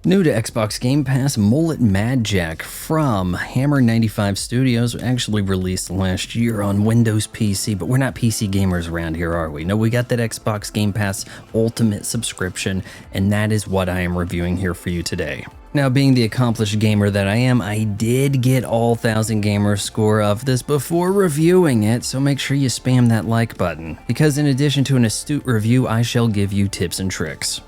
New to Xbox Game Pass, Mullet MadJack from Hammer 95 Studios actually released last year on Windows PC, but we're not PC gamers around here, are we? No, we got that Xbox Game Pass Ultimate subscription, and that is what I am reviewing here for you today. Now, being the accomplished gamer that I am, I did get all 1000 gamer score of this before reviewing it, so make sure you spam that like button, because in addition to an astute review, I shall give you tips and tricks.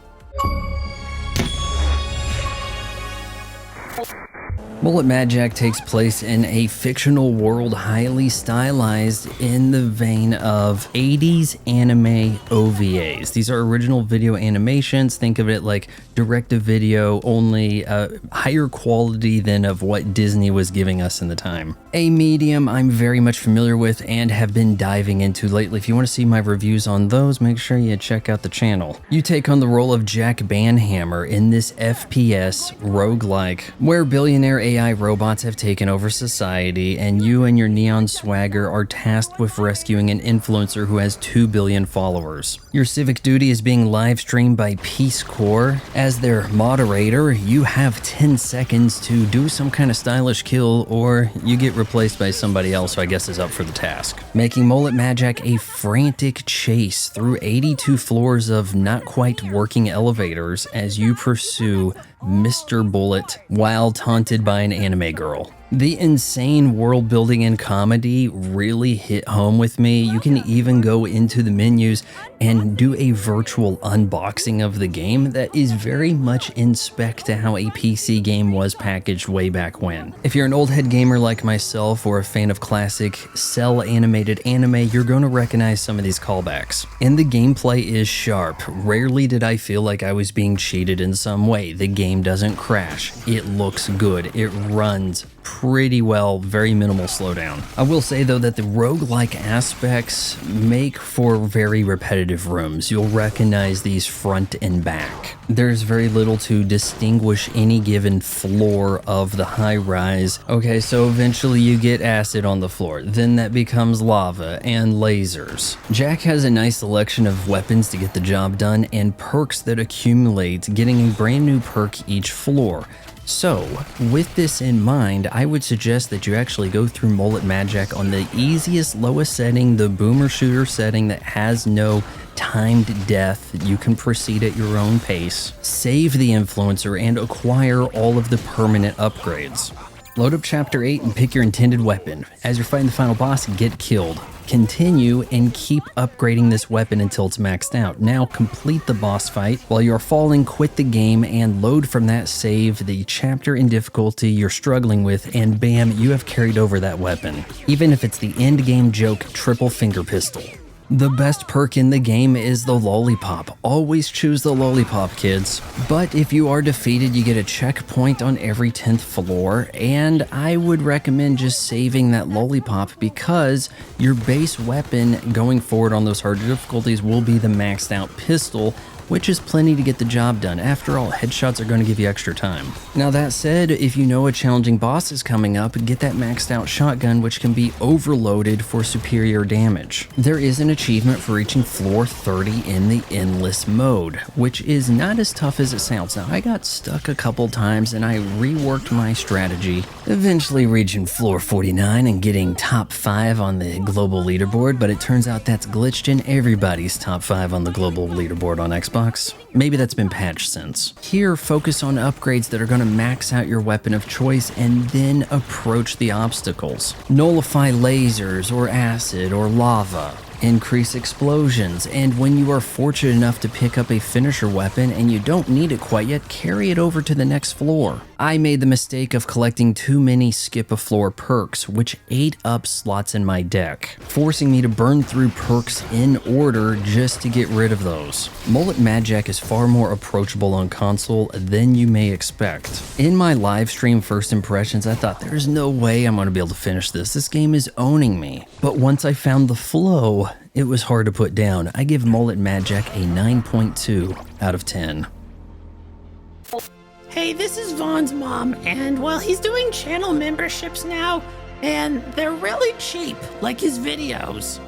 Mullet MadJack takes place in a fictional world highly stylized in the vein of 80s anime OVAs. These are original video animations. Think of it like direct-to-video, only higher quality than of what Disney was giving us in the time. A medium I'm very much familiar with and have been diving into lately. If you want to see my reviews on those, make sure you check out the channel. You take on the role of Jack Banhammer in this FPS roguelike, where billionaire AI robots have taken over society, and you and your neon swagger are tasked with rescuing an influencer who has 2 billion followers. Your civic duty is being live streamed by Peace Corps. As their moderator, you have 10 seconds to do some kind of stylish kill, or you get replaced by somebody else who I guess is up for the task, making Mullet MadJack a frantic chase through 82 floors of not quite working elevators as you pursue Mr. Bullet while taunted by an anime girl. The insane world building and comedy really hit home with me. You can even go into the menus and do a virtual unboxing of the game that is very much in spec to how a PC game was packaged way back when. If you're an old head gamer like myself or a fan of classic cell animated anime, you're going to recognize some of these callbacks. And the gameplay is sharp. Rarely did I feel like I was being cheated in some way. The game doesn't crash. It looks good. It runs pretty well, very minimal slowdown. I will say though that the roguelike aspects make for very repetitive rooms. You'll recognize these front and back. There's very little to distinguish any given floor of the high rise. Okay, so eventually you get acid on the floor, then that becomes lava and lasers. Jack has a nice selection of weapons to get the job done and perks that accumulate, getting a brand new perk each floor. So, with this in mind, I would suggest that you actually go through Mullet MadJack on the easiest, lowest setting, the boomer shooter setting that has no timed death. You can proceed at your own pace, save the influencer, and acquire all of the permanent upgrades. Load up Chapter 8 and pick your intended weapon. As you're fighting the final boss, get killed. Continue and keep upgrading this weapon until it's maxed out. Now complete the boss fight. While you're falling, quit the game and load from that save the chapter and difficulty you're struggling with, and bam, you have carried over that weapon. Even if it's the end game joke triple finger pistol. The best perk in the game is the lollipop. Always choose the lollipop, kids. But if you are defeated, you get a checkpoint on every 10th floor, and I would recommend just saving that lollipop because your base weapon going forward on those harder difficulties will be the maxed out pistol, which is plenty to get the job done. After all, headshots are going to give you extra time. Now that said, if you know a challenging boss is coming up, get that maxed out shotgun, which can be overloaded for superior damage. There is an achievement for reaching floor 30 in the endless mode, which is not as tough as it sounds. Now, I got stuck a couple times and I reworked my strategy, eventually reaching floor 49 and getting top 5 on the global leaderboard, but it turns out that's glitched in everybody's top 5 on the global leaderboard on Xbox. Maybe that's been patched since. Here, focus on upgrades that are going to max out your weapon of choice and then approach the obstacles. Nullify lasers or acid or lava. Increase explosions, and when you are fortunate enough to pick up a finisher weapon and you don't need it quite yet, carry it over to the next floor. I made the mistake of collecting too many skip a floor perks, which ate up slots in my deck, forcing me to burn through perks in order just to get rid of those. Mullet MadJack is far more approachable on console than you may expect. In my live stream first impressions, I thought there's no way I'm going to be able to finish this. This game is owning me. But once I found the flow, it was hard to put down. I give Mullet MadJack a 9.2 out of 10. Hey, this is Vaughn's mom, and well, he's doing channel memberships now, and they're really cheap, like his videos.